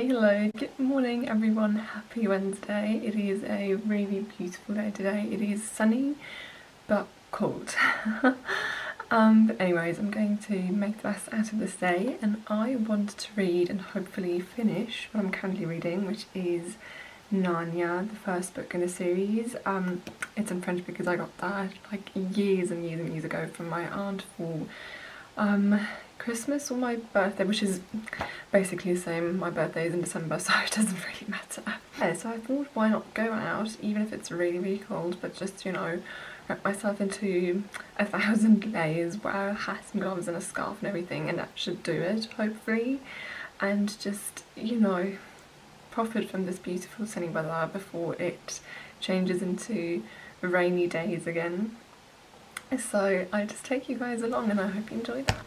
Hello, good morning everyone, happy Wednesday. It is a really beautiful day today. It is sunny but cold. But anyways, I'm going to make the best out of this day, and I want to read and hopefully finish what I'm currently reading, which is Narnia, the first book in a series. It's in French because I got that like years and years and years ago from my aunt for Christmas or my birthday, which is basically the same. My birthday is in December, so it doesn't really matter. Yeah, so I thought, why not go out, even if it's really, really cold, but just, you know, wrap myself into 1,000 layers, wear a hat and gloves and a scarf and everything, and that should do it, hopefully. And just, you know, profit from this beautiful sunny weather before it changes into rainy days again. So I just take you guys along, and I hope you enjoy that.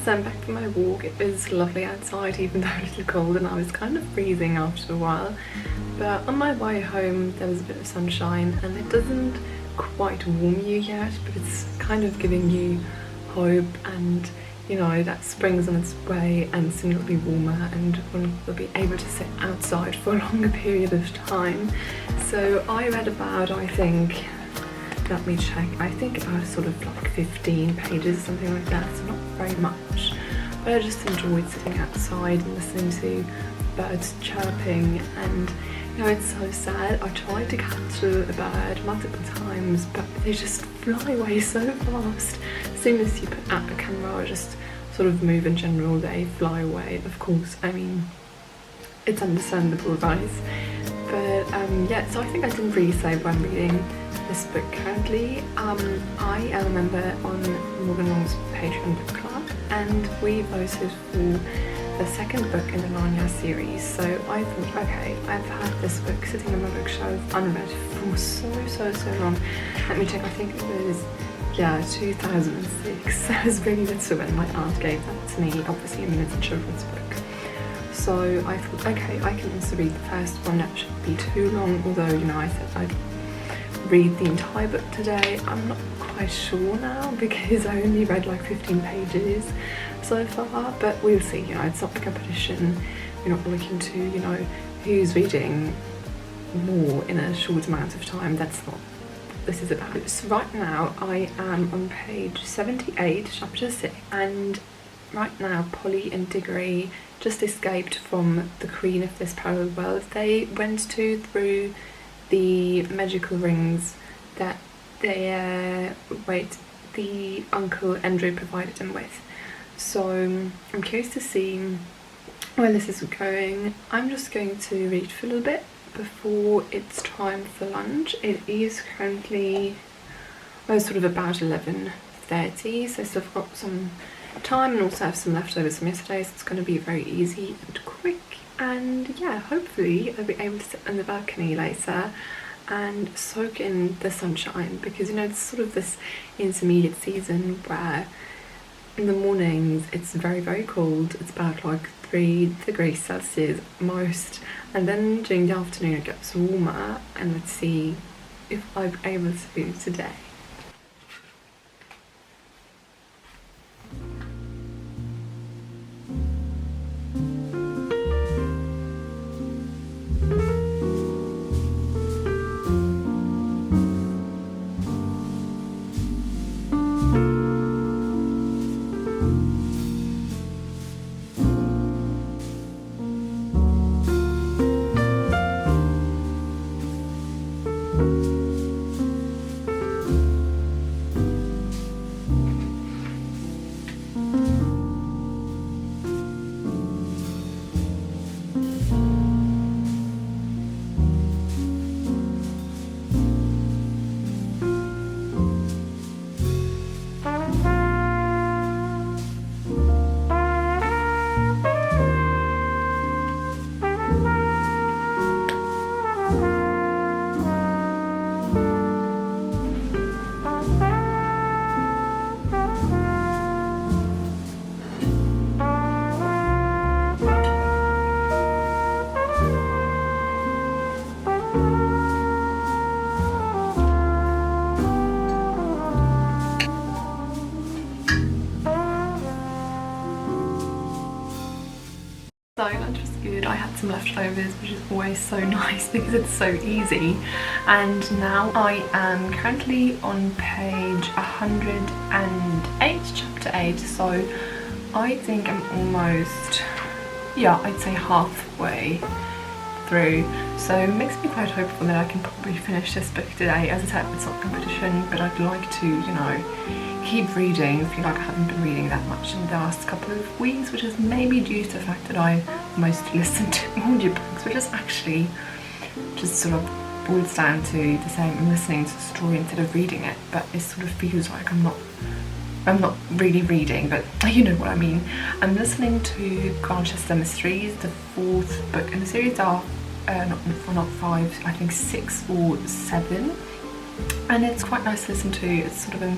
So I'm back from my walk. It was lovely outside, even though a little cold, and I was kind of freezing after a while. But on my way home there was a bit of sunshine, and it doesn't quite warm you yet, but it's kind of giving you hope, and you know that spring's on its way and soon it'll be warmer and one will be able to sit outside for a longer period of time. So I read about, I think, let me check, I think about sort of like 15 pages, something like that, so not very much. But I just enjoyed sitting outside and listening to birds chirping, and you know, it's so sad. I tried to catch a bird multiple times, but they just fly away so fast. As soon as you put out the camera or just sort of move in general, they fly away. Of course, I mean, it's understandable, guys. But yeah, so I think I didn't really say what I'm reading this book currently. I am a member on Morgan Long's Patreon book club, and we voted for the second book in the Narnia series. So I thought, okay, I've had this book sitting on my bookshelf unread for so long. Let me check, I think it was, yeah, 2006. I was really little when my aunt gave that to me. Obviously, I mean, it's a children's book. So I thought, okay, I can also read the first one, that shouldn't be too long, although, you know, I said I'd read the entire book today. I'm not quite sure now because I only read like 15 pages so far, but we'll see. You know, it's not a competition. We're not looking to, you know, who's reading more in a short amount of time. That's not what this is about. So right now I am on page 78, chapter 6, and right now Polly and Diggory just escaped from the queen of this parallel world. They went through the magical rings that the Uncle Andrew provided them with. So I'm curious to see where this is going. I'm just going to read for a little bit before it's time for lunch. It is currently, well, sort of about 11:30, so I've got some time and also have some leftovers from yesterday, so it's going to be very easy and quick. And yeah, hopefully I'll be able to sit on the balcony later and soak in the sunshine, because you know, it's sort of this intermediate season where in the mornings it's very, very cold. It's about like 3 degrees Celsius most, and then during the afternoon it gets warmer, and let's see if I'm able to today. So lunch was good. I had some leftovers, which is always so nice because it's so easy. And now I am currently on page 108, chapter 8. So I think I'm almost, yeah, I'd say halfway through. So it makes me quite hopeful that I can probably finish this book today. As I said, it's not a competition, but I'd like to, you know, keep reading. I feel like I haven't been reading that much in the last couple of weeks, which is maybe due to the fact that I mostly listen to audiobooks, which is actually just sort of boils down to the same. I'm listening to the story instead of reading it, but it sort of feels like I'm not really reading, but you know what I mean. I'm listening to Grantchester Mysteries, the 4th book in the series. Are not 5, I think 6 or 7, and it's quite nice to listen to. It's sort of a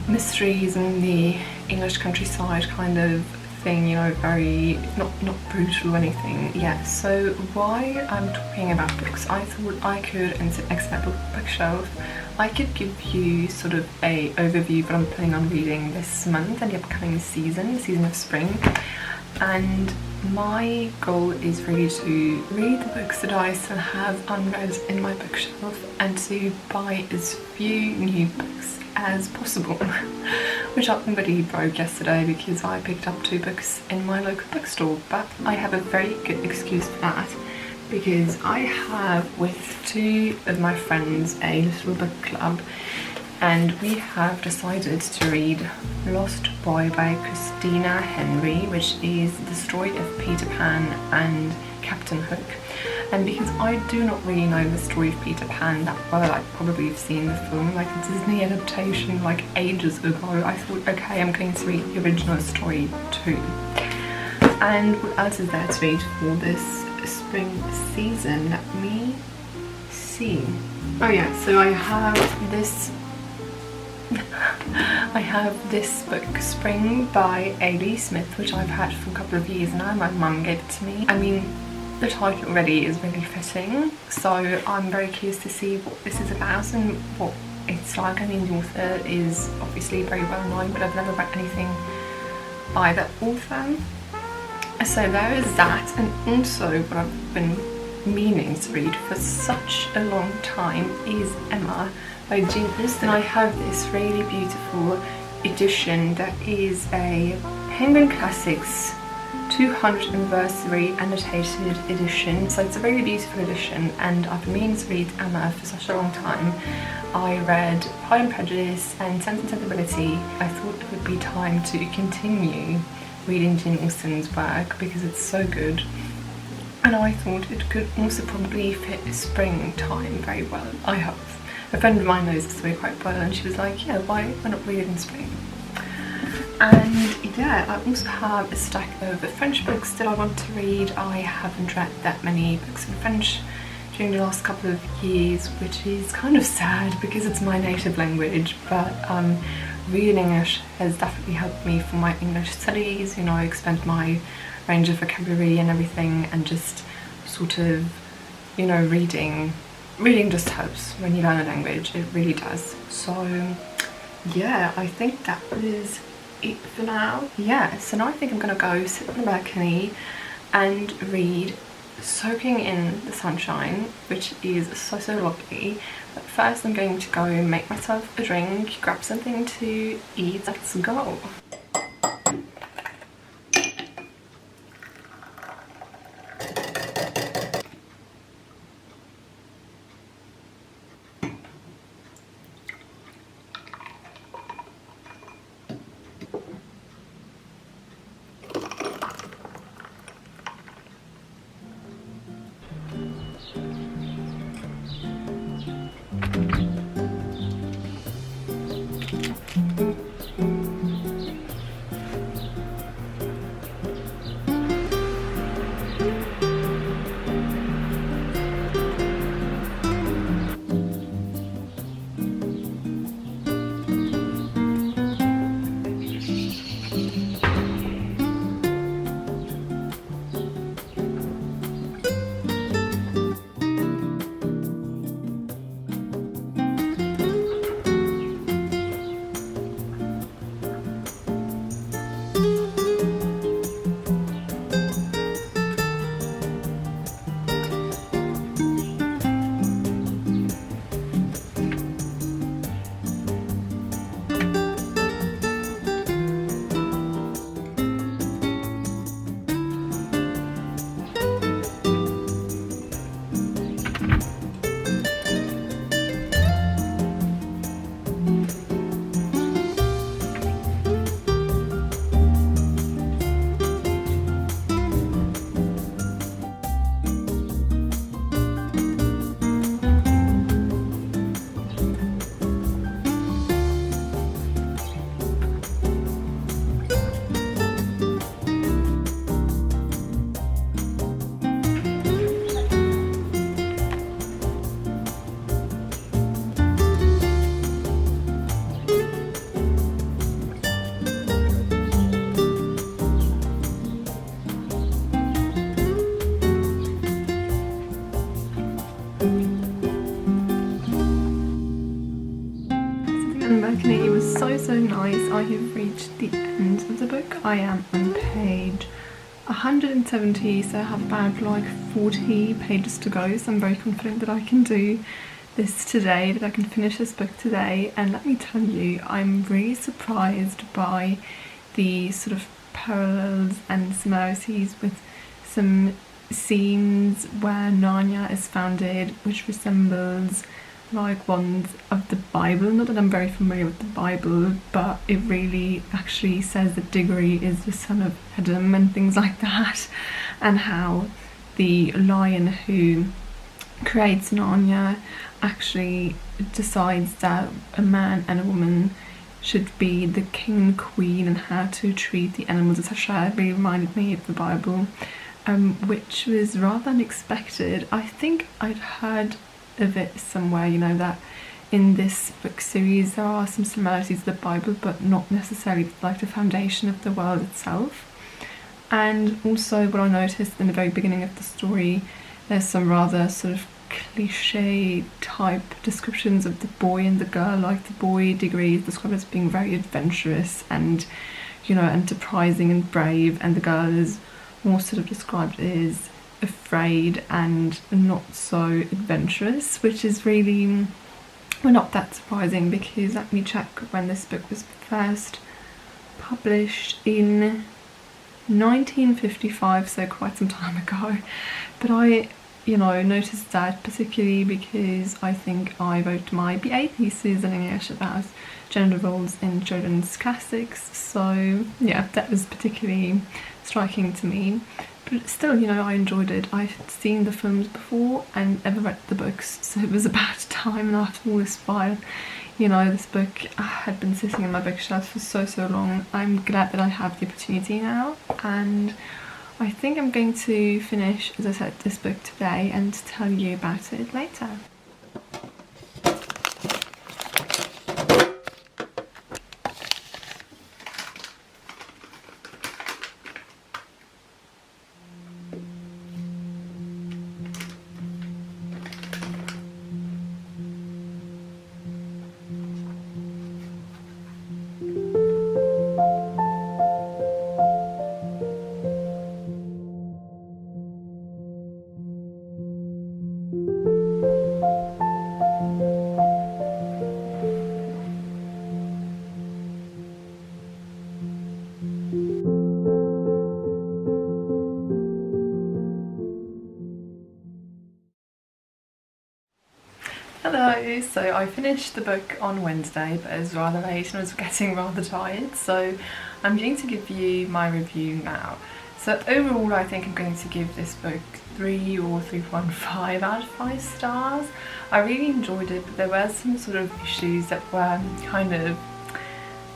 mysteries in the English countryside kind of thing, you know, very not brutal or anything. Yeah, so why I'm talking about books, I thought I could, and sit next to my bookshelf, I could give you sort of a overview of what I'm planning on reading this month and the upcoming season of spring. And my goal is really to read the books that I still have unread in my bookshelf and to buy as few new books as possible, which I completely broke yesterday because I picked up 2 books in my local bookstore. But I have a very good excuse for that, because I have with 2 of my friends a little book club, and we have decided to read Lost Boy by Christina Henry, which is the story of Peter Pan and Captain Hook. And because I do not really know the story of Peter Pan that well, I probably have seen the film, like the Disney adaptation, like ages ago, I thought, okay, I'm going to read the original story too. And what else is there to read for this spring season? Let me see. Oh yeah, so I have this book, Spring by A.B. Smith, which I've had for a couple of years now. My mum gave it to me. I mean, the title already is really fitting, so I'm very curious to see what this is about and what it's like. I mean, the author is obviously very well known, but I've never read anything by that author. So there is that, and also what I've been meaning to read for such a long time is Emma by Jane Austen. I have this really beautiful edition that is a Penguin Classics 200th anniversary annotated edition. So it's a really beautiful edition, and I've been meaning to read Emma for such a long time. I read Pride and Prejudice and Sense and Sensibility. I thought it would be time to continue reading Jane Austen's work because it's so good. and I thought it could also probably fit springtime very well, I hope. A friend of mine knows this way quite well, and she was like, yeah, why not read it in spring? And yeah, I also have a stack of French books that I want to read. I haven't read that many books in French during the last couple of years, which is kind of sad because it's my native language, but reading English has definitely helped me for my English studies, you know, expand my range of vocabulary and everything, and just sort of, you know, reading just helps when you learn a language, it really does. So yeah, I think that was it for now. Yeah, so now I think I'm gonna go sit on the balcony and read, soaking in the sunshine, which is so lovely. But first I'm going to go make myself a drink, grab something to eat. Let's go. It was so nice. I have reached the end of the book. I am on page 170, so I have about like 40 pages to go, so I'm very confident that I can do this today, that I can finish this book today. And let me tell you, I'm really surprised by the sort of parallels and similarities with some scenes where Narnia is founded, which resembles like ones of the Bible. Not that I'm very familiar with the Bible, but it really actually says that Diggory is the son of Adam and things like that, and how the lion who creates Narnia actually decides that a man and a woman should be the king and queen, and how to treat the animals, etc. It really reminded me of the Bible, which was rather unexpected. I think I'd heard of it somewhere, you know, that in this book series there are some similarities to the Bible, but not necessarily like the foundation of the world itself. And also what I noticed in the very beginning of the story, there's some rather sort of cliche type descriptions of the boy and the girl. Like the boy, Diggory, is described as being very adventurous and, you know, enterprising and brave, and the girl is more sort of described as afraid and not so adventurous, which is really, well, not that surprising, because let me check when this book was first published, in 1955, so quite some time ago. But I, you know, noticed that particularly because I think I wrote my BA thesis in English about gender roles in children's classics, so yeah, that was particularly striking to me. but still, you know, I enjoyed it. I've seen the films before and never read the books, so it was about time, and after all this while, you know, this book had been sitting in my bookshelf for so long. I'm glad that I have the opportunity now, and I think I'm going to finish, as I said, this book today and tell you about it later. Hello, so I finished the book on Wednesday, but it was rather late and I was getting rather tired, so I'm going to give you my review now. So overall, I think I'm going to give this book 3 or 3.5 out of 5 stars. I really enjoyed it, but there were some sort of issues that were kind of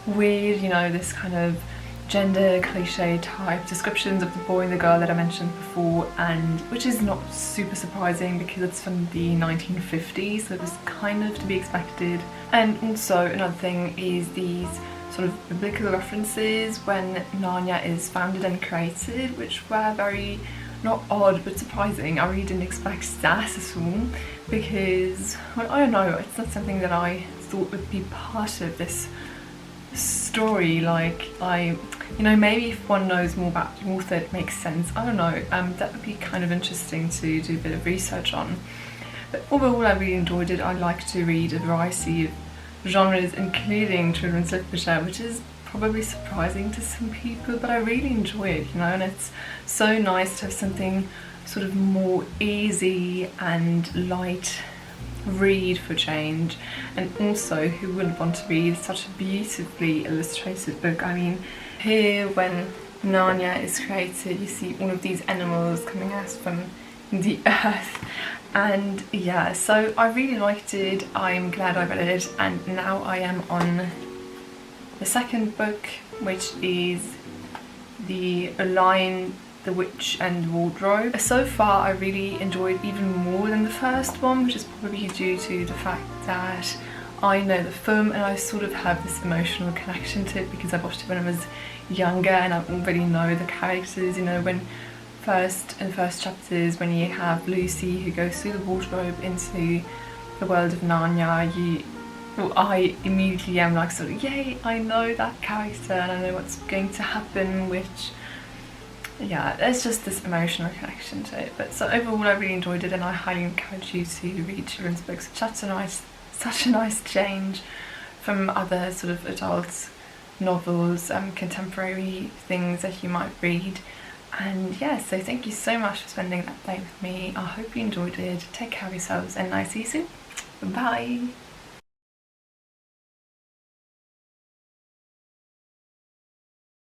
weird, you know, this kind of gender cliche type descriptions of the boy and the girl that I mentioned before, and which is not super surprising because it's from the 1950s, so it was kind of to be expected. And also another thing is these sort of biblical references when Narnia is founded and created, which were very, not odd, but surprising. I really didn't expect that at all because, well, I don't know, it's not something that I thought would be part of this story. Like, you know, maybe if one knows more about the author it makes sense, I don't know, that would be kind of interesting to do a bit of research on. But overall, I really enjoyed it. I like to read a variety of genres, including children's literature, which is probably surprising to some people, but I really enjoy it, you know, and it's so nice to have something sort of more easy and light read for change. And also, who wouldn't want to read such a beautifully illustrated book? I mean, here when Narnia is created, you see all of these animals coming out from the earth, and yeah, so I really liked it. I'm glad I read it, and now I am on the second book, which is The Lion, the Witch and the Wardrobe. So far I really enjoyed even more than the first one, which is probably due to the fact that I know the film and I sort of have this emotional connection to it because I watched it when I was younger and I already know the characters, you know, when in the first chapters when you have Lucy who goes through the wardrobe into the world of Narnia, I immediately am like sort of, yay, I know that character and I know what's going to happen, which, yeah, there's just this emotional connection to it. But so overall I really enjoyed it, and I highly encourage you to read children's books. It's such a nice change from other sort of adult novels, contemporary things that you might read. And yeah, so thank you so much for spending that day with me. I hope you enjoyed it. Take care of yourselves and I'll see you soon. Bye.